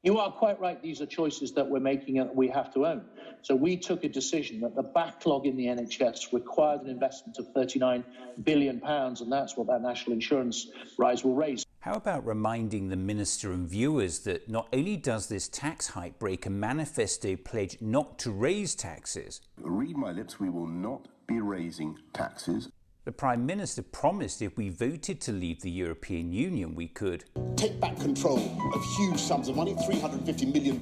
You are quite right. These are choices that we're making and that we have to own. So we took a decision that the backlog in the NHS required an investment of £39 billion, and that's what that national insurance rise will raise. How about reminding the Minister and viewers that not only does this tax hike break a manifesto pledge not to raise taxes. Read my lips, we will not be raising taxes. The Prime Minister promised if we voted to leave the European Union, we could take back control of huge sums of money, £350 million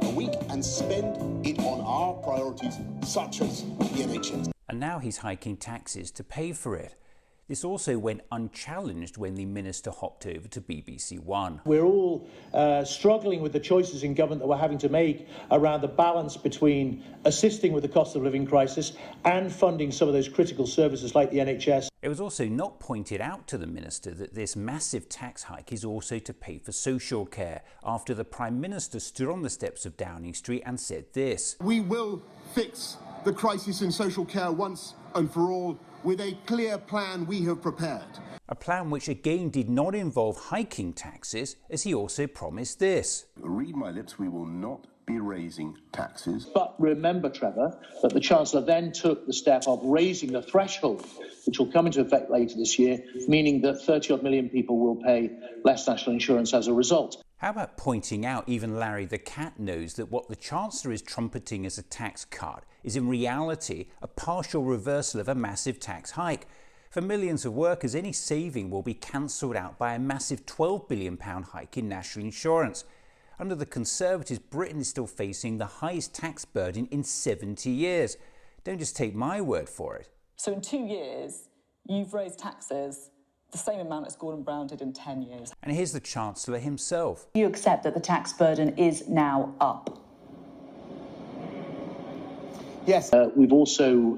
a week, and spend it on our priorities, such as the NHS. And now he's hiking taxes to pay for it. This also went unchallenged when the minister hopped over to BBC One. We're all struggling with the choices in government that we're having to make around the balance between assisting with the cost of living crisis and funding some of those critical services like the NHS. It was also not pointed out to the minister that this massive tax hike is also to pay for social care, after the Prime Minister stood on the steps of Downing Street and said this. We will fix the crisis in social care once and for all, with a clear plan we have prepared. A plan which again did not involve hiking taxes, as he also promised this. Read my lips, we will not be raising taxes. But remember, Trevor, that the Chancellor then took the step of raising the threshold, which will come into effect later this year, meaning that 30-odd million people will pay less national insurance as a result. How about pointing out even Larry the cat knows that what the Chancellor is trumpeting as a tax cut is in reality a partial reversal of a massive tax hike. For millions of workers, any saving will be cancelled out by a massive £12 billion hike in national insurance. Under the Conservatives, Britain is still facing the highest tax burden in 70 years. Don't just take my word for it. So in 2 years, you've raised taxes the same amount as Gordon Brown did in 10 years. And here's the Chancellor himself. You accept that the tax burden is now up? Yes. We've also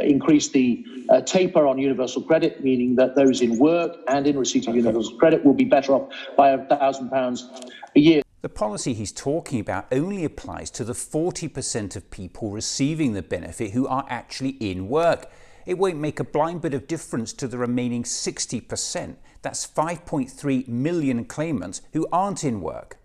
increased the taper on universal credit, meaning that those in work and in receipt of universal credit will be better off by £1,000 a year. The policy he's talking about only applies to the 40% of people receiving the benefit who are actually in work. It won't make a blind bit of difference to the remaining 60%. That's 5.3 million claimants who aren't in work.